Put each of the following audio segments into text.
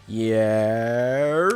Yeah,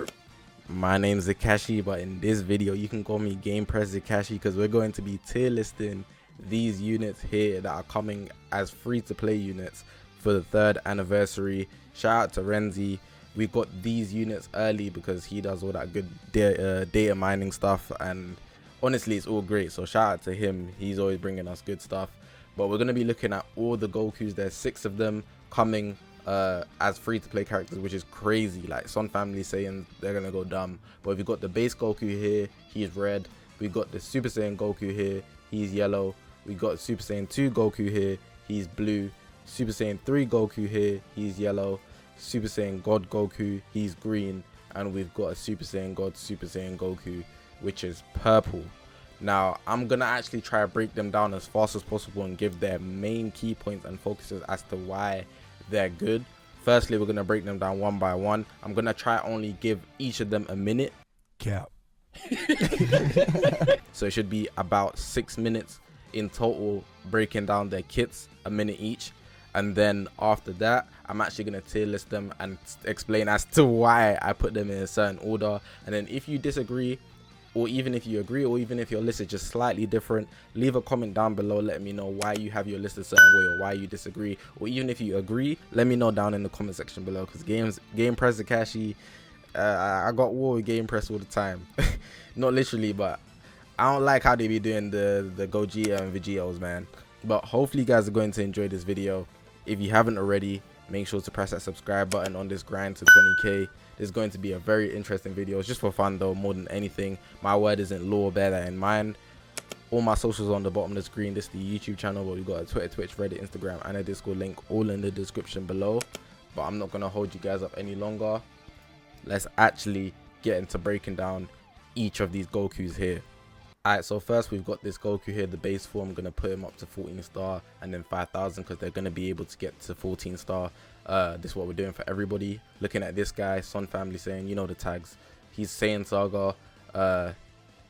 my name's Zakashi, but in this video you can call me Game Press Zakashi because we're going to be tier listing these units here that are coming as free to play units for the 3rd anniversary. Shout out to Renzi. We got these units early because he does all that good data mining stuff, and honestly it's all great, so shout out to him. He's always bringing us good stuff. But we're going to be looking at all the Gokus. There's 6 of them coming as free to play characters, which is crazy. Like Son family saying they're gonna go dumb, but we've got the base Goku here, he's red. We got the Super Saiyan Goku here, he's yellow. We got Super Saiyan 2 Goku here, he's blue. Super Saiyan 3 Goku here, he's yellow. Super Saiyan God Goku, he's green. And we've got a Super Saiyan God Super Saiyan Goku, which is purple. Now I'm gonna actually try to break them down as fast as possible and give their main key points and focuses as to why they're good. Firstly, we're gonna break them down one by one. I'm gonna try only give each of them a minute. Cap. So it should be about 6 minutes in total, breaking down their kits, a minute each. And then after that, I'm actually gonna tier list them and explain as to why I put them in a certain order. And then if you disagree, or even if you agree, or even if your list is just slightly different, leave a comment down below letting me know why you have your list a certain way or why you disagree. Or even if you agree, let me know down in the comment section below, because Game Press Zakashi, I got war with Game Press all the time. Not literally, but I don't like how they be doing the Gogeta and Vegetos, man. But hopefully you guys are going to enjoy this video. If you haven't already, make sure to press that subscribe button on this grind to 20k. This is going to be a very interesting video. It's just for fun though, more than anything. My word isn't law, bear that in mind. All my socials on the bottom of the screen. This is the YouTube channel, but we've got a Twitter, Twitch, Reddit, Instagram, and a Discord link all in the description below. But I'm not going to hold you guys up any longer. Let's actually get into breaking down each of these Gokus here. Alright, so first we've got this Goku here, the base form. I'm going to put him up to 14 star and then 5,000 because they're going to be able to get to 14 star. This is what we're doing for everybody. Looking at this guy, Son family saying, you know the tags. He's Saiyan Saga.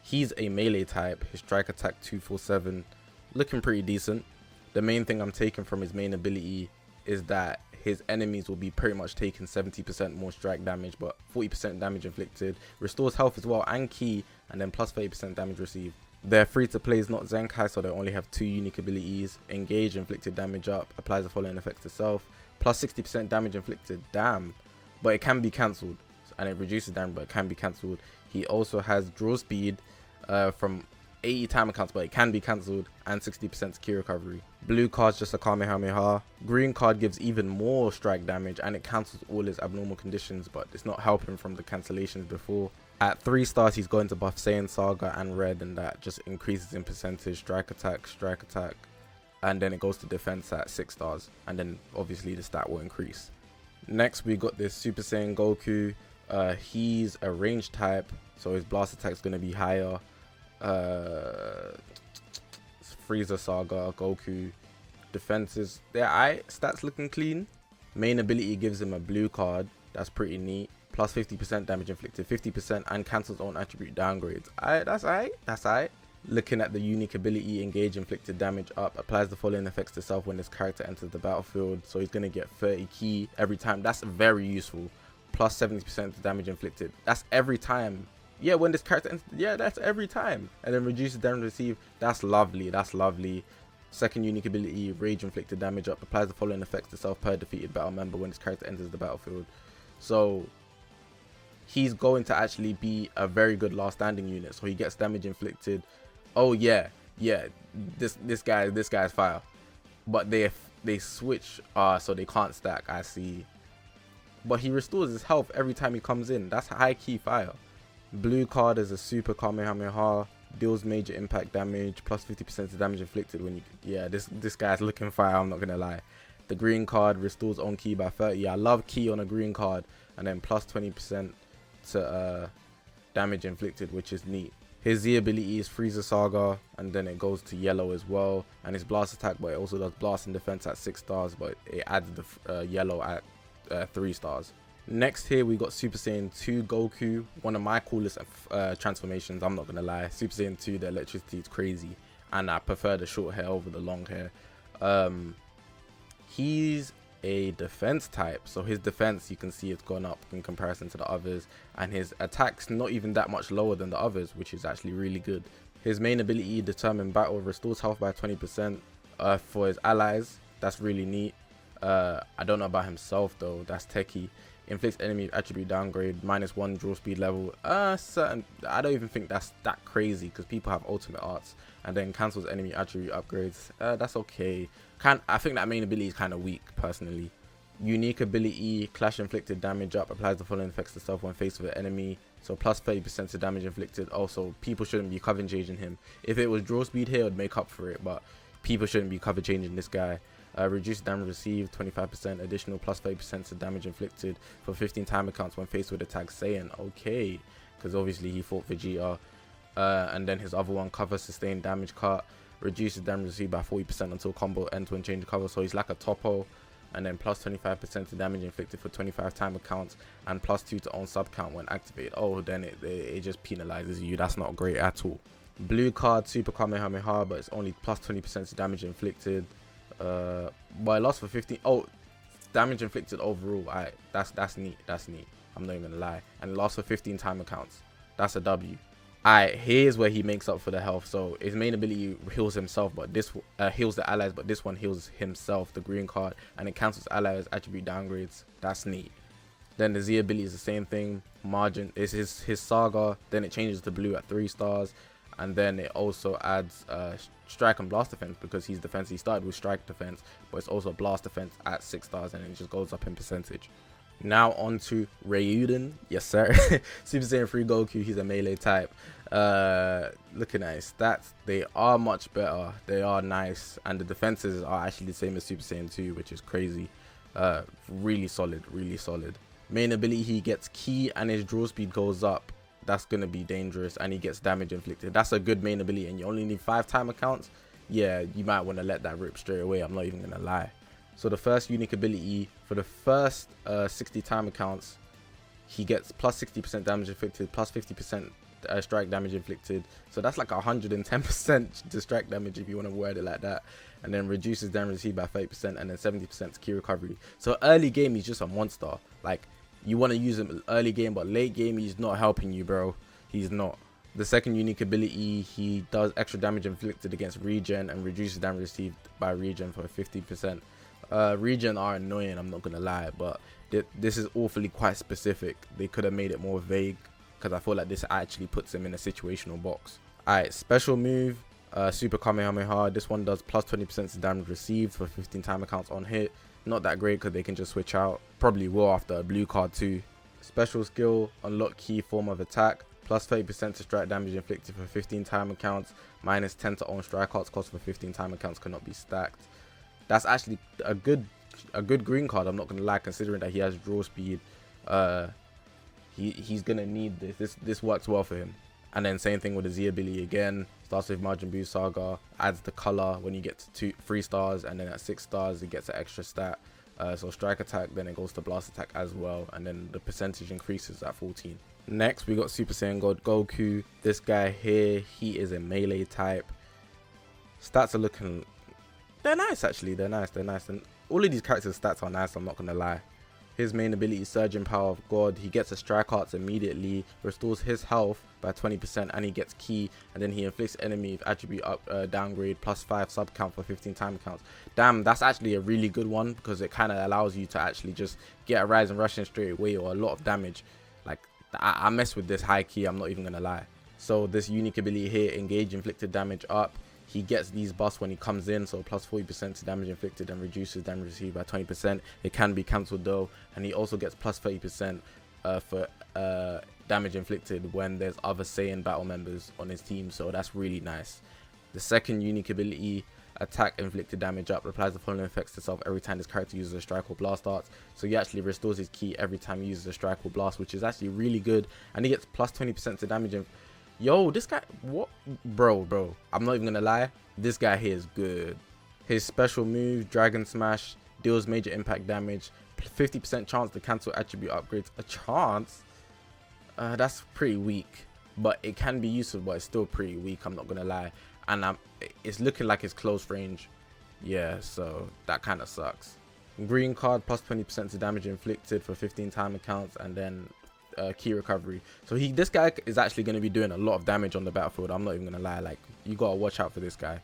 He's a melee type. His strike attack 247. Looking pretty decent. The main thing I'm taking from his main ability is that his enemies will be pretty much taking 70% more strike damage, but 40% damage inflicted. Restores health as well and ki, and then plus 30% damage received. They're free to play, is not Zenkai, so they only have 2 unique abilities. Engage, inflicted damage up, applies the following effects to self, plus 60% damage inflicted. Damn, but it can be cancelled, and it reduces damage, but it can be cancelled. He also has draw speed from 80 timer counts, but it can be cancelled, and 60% ki recovery. Blue card's just a Kamehameha. Green card gives even more strike damage, and it cancels all his abnormal conditions, but it's not helping from the cancellations before. At 3 stars, he's going to buff Saiyan Saga and red, and that just increases in percentage, strike attack, and then it goes to defense at 6 stars, and then obviously the stat will increase. Next, we got this Super Saiyan Goku. He's a range type, so his blast attack is going to be higher. Frieza Saga Goku, defenses, they're alright, stats looking clean. Main ability gives him a blue card, that's pretty neat. Plus 50% damage inflicted, 50%, and cancels own attribute downgrades. That's alright. Looking at the unique ability, engage, inflicted damage up, applies the following effects to self when this character enters the battlefield. So he's gonna get 30 ki every time. That's very useful. Plus 70% damage inflicted. That's every time. Yeah, when this character enters, yeah, that's every time. And then reduces damage received. That's lovely. That's lovely. Second unique ability, rage, inflicted damage up, applies the following effects to self per defeated battle member when this character enters the battlefield. So he's going to actually be a very good last standing unit. So he gets damage inflicted. Oh yeah, this guy's fire. But they switch, so they can't stack. I see. But he restores his health every time he comes in. That's high key fire. Blue card is a super Kamehameha, deals major impact damage, plus 50% to damage inflicted when you. Yeah, this guy's looking fire. I'm not gonna lie. The green card restores own ki by 30. I love ki on a green card, and then plus 20% to damage inflicted, which is neat. His Z ability is Frieza Saga, and then it goes to yellow as well, and his blast attack, but it also does blast and defense at 6 stars, but it adds the yellow at 3 stars. Next here we got Super Saiyan 2 Goku, one of my coolest transformations, I'm not gonna lie. Super Saiyan 2, the electricity is crazy, and I prefer the short hair over the long hair. He's a defense type, so his defense, you can see it's gone up in comparison to the others, and his attack's not even that much lower than the others, which is actually really good. His main ability, Determined Battle, restores health by 20% for his allies. That's really neat. I don't know about himself though, that's techie. Inflicts enemy attribute downgrade, -1 draw speed level. Certain, I don't even think that's that crazy because people have ultimate arts, and then cancels enemy attribute upgrades. That's okay. I think that main ability is kind of weak personally. Unique ability, clash inflicted damage up, applies the following effects to self when faced with an enemy. So plus 30% to damage inflicted. Also, people shouldn't be cover changing him. If it was draw speed here, it would make up for it, but people shouldn't be cover changing this guy. Reduce damage received 25%, additional plus 30% to damage inflicted for 15 timer counts when faced with attack Saiyan. Okay, because obviously he fought Vegeta. And then his other one, cover sustained damage cut, reduces damage received by 40% until combo ends when change cover. So he's like a topo. And then plus 25% to damage inflicted for 25 timer counts, and plus 2 to own sub count when activated. Oh, then it just penalizes you. That's not great at all. Blue card, Super Kamehameha, but it's only plus 20% to damage inflicted. But I lost for 15. Oh, damage inflicted overall. Alright, that's neat. That's neat. I'm not even gonna lie. And lost for 15 timer counts. That's a W. Alright, here's where he makes up for the health. So his main ability heals himself, but this heals the allies, but this one heals himself, the green card, and it cancels allies attribute downgrades. That's neat. Then the Z ability is the same thing. Margin is his saga. Then it changes to blue at 3 stars, and then it also adds strike and blast defense, because he's defense. He started with strike defense, but it's also blast defense at 6 stars, and it just goes up in percentage. Now on to Ryuden. Yes sir. Super Saiyan 3 Goku, he's a melee type. Looking at his stats, they are much better. They are nice, and the defenses are actually the same as Super Saiyan 2, which is crazy. Really solid, really solid. Main ability, he gets ki and his draw speed goes up. That's gonna be dangerous, and he gets damage inflicted. That's a good main ability, and you only need 5 timer counts. Yeah, you might want to let that rip straight away. I'm not even gonna lie. So the first unique ability, for the first 60 timer counts, he gets plus 60% damage inflicted, plus 50% strike damage inflicted. So that's like 110% to strike damage if you want to word it like that. And then reduces damage received by 30%, and then 70% to key recovery. So early game, he's just a monster. Like, you want to use him early game, but late game, he's not helping you, bro. He's not. The second unique ability, he does extra damage inflicted against regen and reduces damage received by regen for 50%. Regen are annoying, I'm not gonna lie, but this is awfully quite specific. They could have made it more vague, because I feel like this actually puts him in a situational box. Alright, special move, Super Kamehameha. This one does plus 20% to damage received for 15 timer counts on hit. Not that great because they can just switch out. Probably will after a blue card too. Special skill, unlock key form of attack, plus 30% to strike damage inflicted for 15 timer counts, minus 10 to own strike arts cost for 15 timer counts, cannot be stacked. That's actually a good green card, I'm not gonna lie, considering that he has draw speed. He's gonna need this. This works well for him. And then same thing with the Z ability again. Starts with Majin Buu Saga, adds the color when you get to 3 stars, and then at 6 stars it gets an extra stat. So strike attack, then it goes to blast attack as well, and then the percentage increases at 14. Next we got Super Saiyan God Goku. This guy here, he is a melee type. Stats are looking, they're nice actually, they're nice, and all of these characters' stats are nice, I'm not gonna lie. His main ability is Surging Power of God. He gets a strike arts immediately, restores his health by 20%, and he gets ki, and then he inflicts enemy with attribute downgrade plus 5 sub count for 15 timer counts. Damn, that's actually a really good one, because it kind of allows you to actually just get a rise and rush in straight away, or a lot of damage. Like, I mess with this high key, I'm not even gonna lie. So this unique ability here, engage inflicted damage up. He gets these buffs when he comes in, so plus 40% to damage inflicted and reduces damage received by 20%. It can be cancelled though, and he also gets plus 30% for damage inflicted when there's other Saiyan battle members on his team, so that's really nice. The second unique ability, attack inflicted damage up, applies the following effects to self every time this character uses a strike or blast arts. So he actually restores his ki every time he uses a strike or blast, which is actually really good, and he gets plus 20% to damage. Yo, this guy, what? Bro, I'm not even gonna lie, this guy here is good. His special move, Dragon Smash, deals major impact damage, 50% chance to cancel attribute upgrades. A chance? That's pretty weak, but it can be useful, but it's still pretty weak, I'm not gonna lie. And it's looking like it's close range. Yeah, so that kind of sucks. Green card plus 20% to damage inflicted for 15 time accounts, and then key recovery. So this guy is actually going to be doing a lot of damage on the battlefield. I'm not even going to lie, like, you got to watch out for this guy,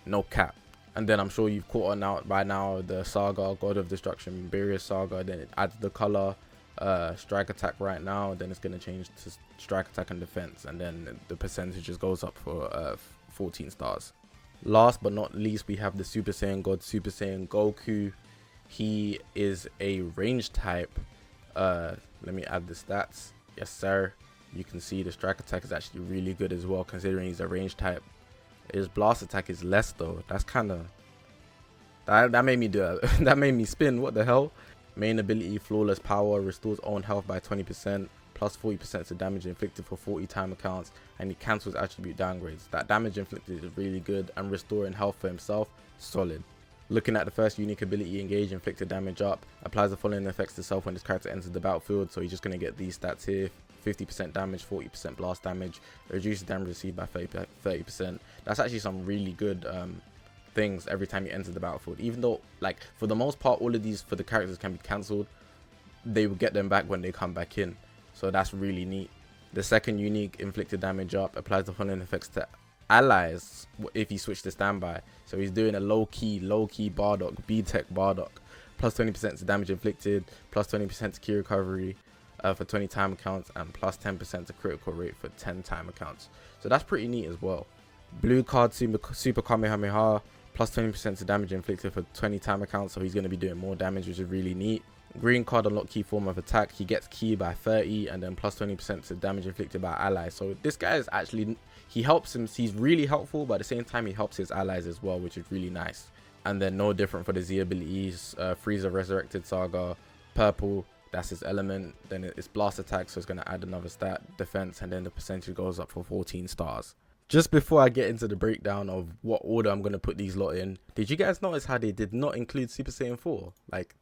no cap. And then I'm sure you've caught on out by now the Saga, God of Destruction, Barrier Saga. Then it adds the color strike attack right now. Then it's going to change to strike attack and defense. And then the percentages goes up for 14 stars. Last but not least, we have the Super Saiyan God, Super Saiyan Goku. He is a range type. Let me add the stats. Yes, sir. You can see the strike attack is actually really good as well, considering he's a range type. His blast attack is less though. That's kind of that made me do that made me spin. What the hell? Main ability, flawless power, restores own health by 20%, plus 40% to damage inflicted for 40 time accounts, and he cancels attribute downgrades. That damage inflicted is really good, and restoring health for himself, solid. Looking at the first unique ability, engage inflicted damage up, applies the following effects to self when this character enters the battlefield. So he's just going to get these stats here: 50% damage, 40% blast damage, reduces damage received by 30%. That's actually some really good things every time you enter the battlefield. Even though, like, for the most part, all of these for the characters can be cancelled, they will get them back when they come back in. So that's really neat. The second unique, inflicted damage up, applies the following effects to allies if you switch to standby. So he's doing a low-key Bardock, B-Tech Bardock, plus 20% to damage inflicted, plus 20% to key recovery for 20 time accounts, and plus 10% to critical rate for 10 time accounts. So that's pretty neat as well. Blue card, Super Kamehameha, plus 20% to damage inflicted for 20 time accounts, so he's going to be doing more damage, which is really neat. Green card, unlock key form of attack. He gets key by 30, and then plus 20% to damage inflicted by allies. So this guy is actually, he helps him, he's really helpful, but at the same time he helps his allies as well, which is really nice. And then no different for the Z abilities. Frieza Resurrected Saga, purple, that's his element. Then it's blast attack, so it's going to add another stat, defense, and then the percentage goes up for 14 stars. Just before I get into the breakdown of what order I'm going to put these lot in, did you guys notice how they did not include Super Saiyan 4? Like,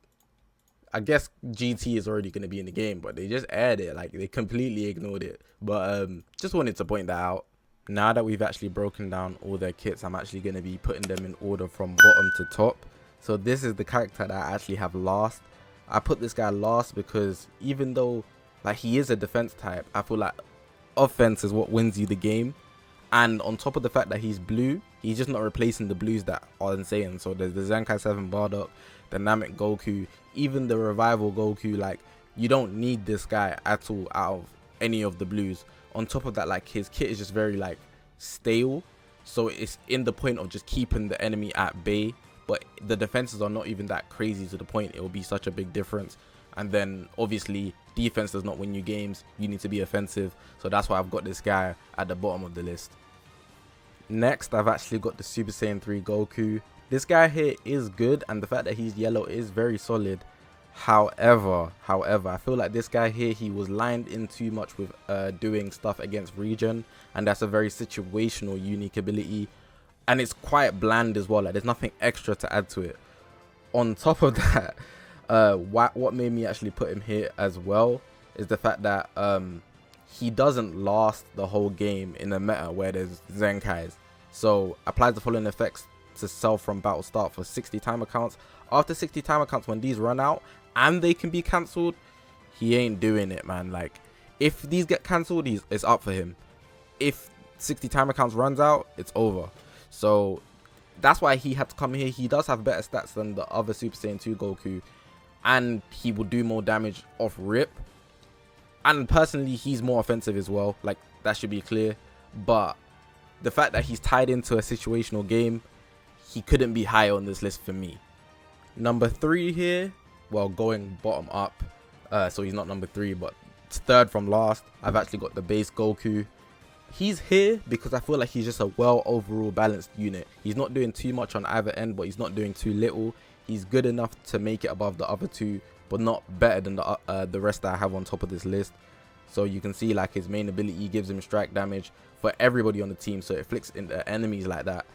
I guess GT is already going to be in the game, but they just aired it. Like, they completely ignored it. But just wanted to point that out. Now that we've actually broken down all their kits, I'm actually going to be putting them in order from bottom to top. So this is the character that I actually have last. I put this guy last because even though, like, he is a defense type, I feel like offense is what wins you the game. And on top of the fact that he's blue, he's just not replacing the blues that are insane. So there's the Zenkai 7 Bardock, the Namek Goku, even the Revival Goku. Like, you don't need this guy at all out of any of the blues. On top of that, like, his kit is just very, like, stale. So it's in the point of just keeping the enemy at bay. But the defenses are not even that crazy to the point it will be such a big difference. And then obviously defense does not win you games. You need to be offensive. So that's why I've got this guy at the bottom of the list. Next, I've actually got the Super Saiyan 3 Goku. This guy here is good, and the fact that he's yellow is very solid. However, I feel like this guy here, he was lined in too much with doing stuff against regen, and that's a very situational unique ability, and it's quite bland as well. Like, there's nothing extra to add to it. On top of that, what made me actually put him here as well is the fact that he doesn't last the whole game in a meta where there's Zenkais. So applies the following effects to self from battle start for 60 time accounts. After 60 time accounts, when these run out and they can be cancelled, he ain't doing it, man. Like, if these get cancelled, it's up for him. If 60 time accounts runs out, it's over. So that's why he had to come here. He does have better stats than the other Super Saiyan 2 Goku, and he will do more damage off rip. And personally, he's more offensive as well. Like, that should be clear. But the fact that he's tied into a situational game, he couldn't be high on this list for me. Number 3 here, well, going bottom up. So he's not number 3, but third from last. I've actually got the base Goku. He's here because I feel like he's just a well overall balanced unit. He's not doing too much on either end, but he's not doing too little. He's good enough to make it above the other two, but not better than the rest that I have on top of this list. So you can see, like, his main ability gives him strike damage for everybody on the team, so it flicks into enemies like that.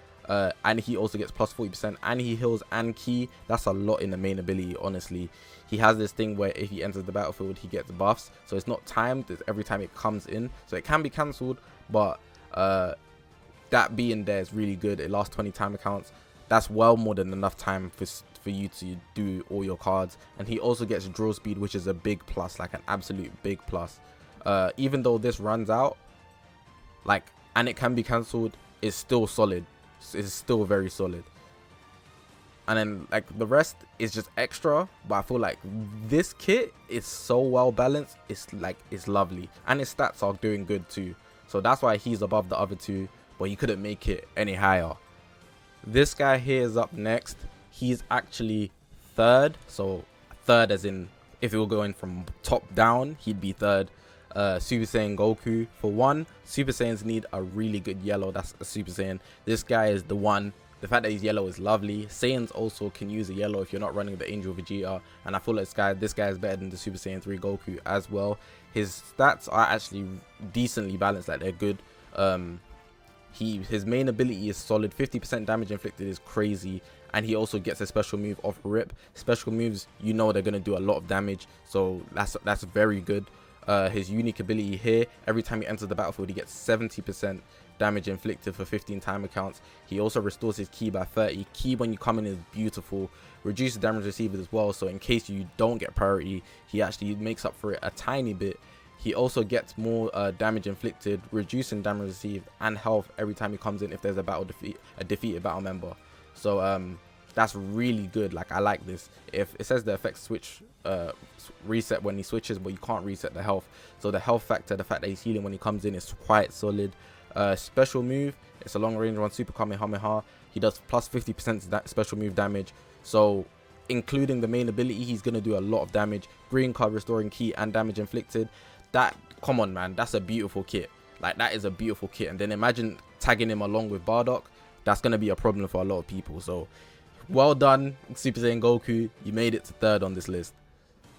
And he also gets plus 40%, and he heals and key. That's a lot in the main ability, honestly. He has this thing where if he enters the battlefield, he gets buffs, so it's not timed, it's every time it comes in, so it can be cancelled. But that being there is really good. It lasts 20 time accounts. That's well more than enough time for you to do all your cards. And he also gets draw speed, which is a big plus, like an absolute big plus. Even though this runs out, like, and it can be cancelled, it's still solid. It's still very solid. And then like the rest is just extra, but I feel like this kit is so well balanced. It's lovely, and his stats are doing good too. So that's why he's above the other two, but he couldn't make it any higher. This guy here is up next. He's actually third. So third as in, if it were going from top down, he'd be third. Super Saiyan Goku. For one, Super Saiyans need a really good yellow. That's a Super Saiyan. This guy is the one. The fact that he's yellow is lovely. Saiyans also can use a yellow if you're not running the Angel Vegeta, and I feel like this guy is better than the Super Saiyan 3 Goku as well. His stats are actually decently balanced, like they're good. His main ability is solid. 50% damage inflicted is crazy, and he also gets a special move off rip. Special moves, you know, they're gonna do a lot of damage, so that's very good. His unique ability here, every time he enters the battlefield, he gets 70% damage inflicted for 15 timer counts. He also restores his ki by 30. Ki when you come in is beautiful. Reduces damage received as well, so in case you don't get priority, he actually makes up for it a tiny bit. He also gets more damage inflicted, reducing damage received and health every time he comes in if there's a defeated battle member. So that's really good. Like, I like this. If it says the effects switch reset when he switches, but you can't reset the health, so the health factor, the fact that he's healing when he comes in, is quite solid. Special move, it's a long range one, Super Kamehameha. He does plus 50% that special move damage, so including the main ability, he's gonna do a lot of damage. Green card, restoring ki and damage inflicted. That, come on man, that's a beautiful kit. Like, that is a beautiful kit. And then imagine tagging him along with Bardock. That's gonna be a problem for a lot of people. So well done, Super Saiyan Goku. You made it to third on this list.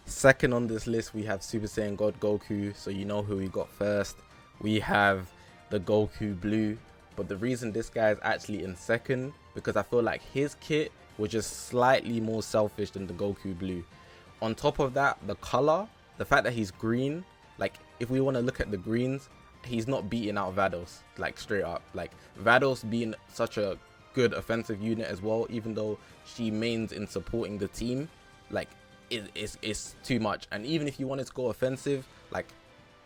Second on this list, we have Super Saiyan God Goku. So you know who we got first. We have the Goku Blue. But the reason this guy is actually in second, because I feel like his kit was just slightly more selfish than the Goku Blue. On top of that, the color, the fact that he's green, like, if we want to look at the greens, he's not beating out Vados, like, straight up. Like, Vados being such a good offensive unit as well, even though she mains in supporting the team, like, it's too much. And even if you wanted to go offensive, like,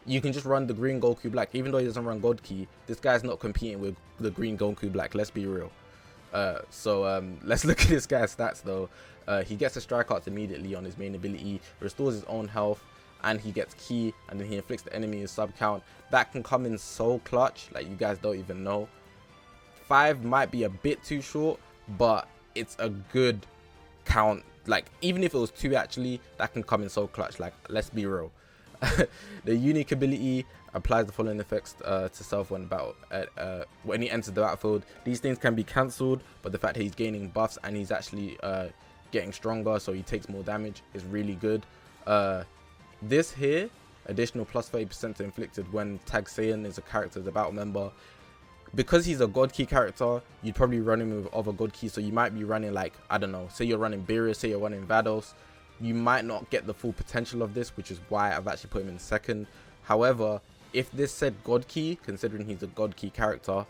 you can just run the green Goku Black. Even though he doesn't run God Ki, this guy's not competing with the green Goku Black, let's be real. Let's look at this guy's stats though. He gets a strike arts immediately on his main ability, restores his own health, and he gets ki, and then he inflicts the enemy a sub count. That can come in so clutch, like, you guys don't even know. 5 might be a bit too short, but it's a good count. Like, even if it was 2 actually, that can come in so clutch. Like, let's be real. The unique ability applies the following effects to self when he enters the battlefield. These things can be cancelled, but the fact that he's gaining buffs and he's actually getting stronger, so he takes more damage, is really good. This here, additional plus 30% to inflicted when Tag Saiyan is a character as a battle member. Because he's a God Ki character, you'd probably run him with other God Ki, so you might be running, like, I don't know, say you're running Beerus, say you're running Vados. You might not get the full potential of this, which is why I've actually put him in second. However, if this said God Ki, considering he's a God Ki character,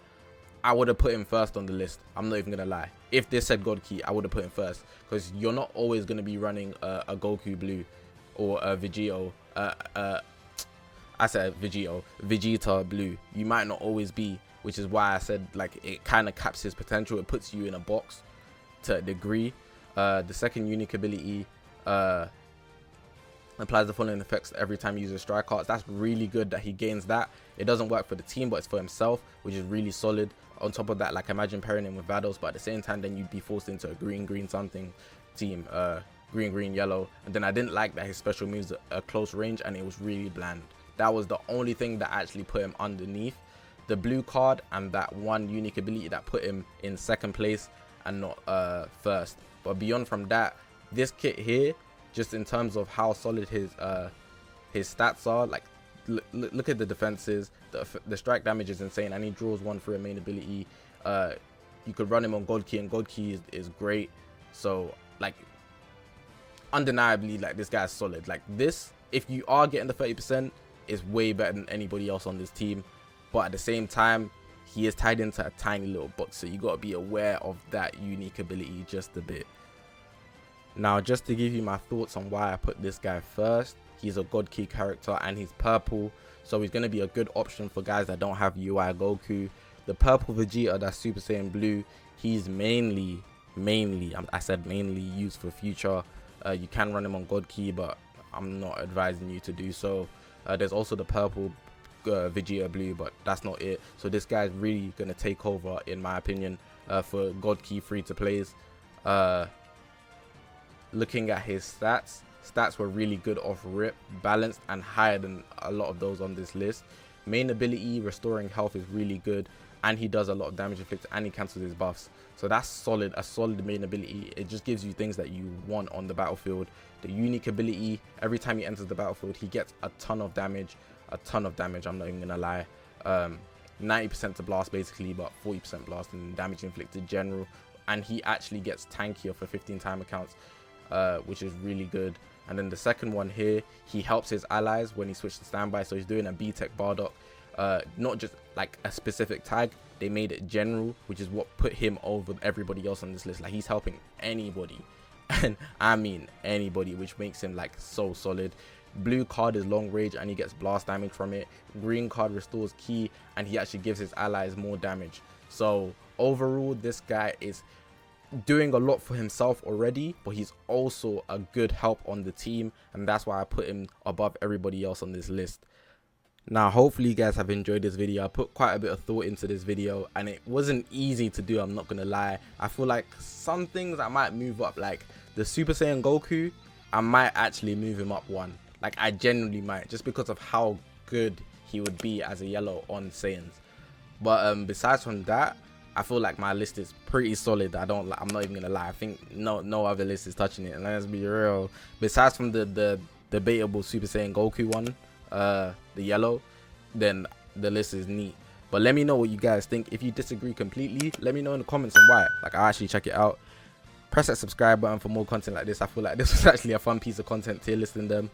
I would have put him first on the list. I'm not even gonna lie. If this said God Ki, I would have put him first, because you're not always gonna be running a Goku Blue or a Vegito. I said Vegito, Vegeta Blue. You might not always be, which is why I said, like, it kind of caps his potential. It puts you in a box to a degree. The second unique ability applies the following effects every time you use a strike arts. That's really good that he gains that. It doesn't work for the team, but it's for himself, which is really solid. On top of that, like, imagine pairing him with Vados, but at the same time, then you'd be forced into a green something team, green yellow. And then I didn't like that his special moves are close range and it was really bland. That was the only thing that actually put him underneath the blue card, and that one unique ability that put him in second place and not first. But beyond from that, this kit here, just in terms of how solid his stats are, like, look at the defenses, the strike damage is insane, and he draws one for a main ability. You could run him on God Ki, and God Ki is great. So, like, undeniably, like, this guy's solid. Like, this, if you are getting the 30%, is way better than anybody else on this team. But at the same time, he is tied into a tiny little box, so you got to be aware of that unique ability just a bit. Now, just to give you my thoughts on why I put this guy first, he's a God Key character and he's purple, so he's going to be a good option for guys that don't have UI Goku. The purple Vegeta that's Super Saiyan Blue, he's mainly I said mainly used for future. You can run him on God Key, but I'm not advising you to do so. There's also the purple Vegeta Blue, but that's not it. So this guy's really going to take over, in my opinion, for God Key free to plays. Looking at his stats were really good off rip, balanced and higher than a lot of those on this list. Main ability, restoring health, is really good, and he does a lot of damage inflicted and he cancels his buffs. So that's solid, a solid main ability. It just gives you things that you want on the battlefield. The unique ability, every time he enters the battlefield, he gets a ton of damage, I'm not even gonna lie. 90% to blast basically, but 40% blast and damage inflicted general. And he actually gets tankier for 15 time accounts, which is really good. And then the second one here, he helps his allies when he switches to standby. So he's doing a B-Tech Bardock, not just like a specific tag, they made it general, which is what put him over everybody else on this list. Like, he's helping anybody, and I mean anybody, which makes him like so solid. Blue card is long range and he gets blast damage from it. Green card restores ki and he actually gives his allies more damage. So overall, this guy is doing a lot for himself already, but he's also a good help on the team, and that's why I put him above everybody else on this list. Now, hopefully you guys have enjoyed this video. I put quite a bit of thought into this video and it wasn't easy to do, I'm not gonna lie. I feel like some things I might move up, like the Super Saiyan Goku, I might actually move him up one. Like, I genuinely might, just because of how good he would be as a yellow on Saiyans. But besides from that, I feel like my list is pretty solid. I'm not even gonna lie. I think no other list is touching it. And let's be real. Besides from the debatable Super Saiyan Goku one, the yellow, then the list is neat. But let me know what you guys think. If you disagree completely, let me know in the comments and why. Like, I'll actually check it out. Press that subscribe button for more content like this. I feel like this was actually a fun piece of content tier listing them.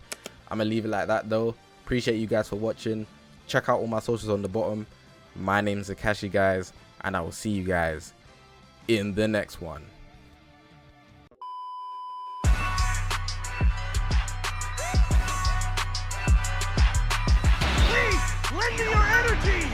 I'm gonna leave it like that though. Appreciate you guys for watching. Check out all my socials on the bottom. My name's Zakashi, guys, and I will see you guys in the next one. Please, lend me your energy!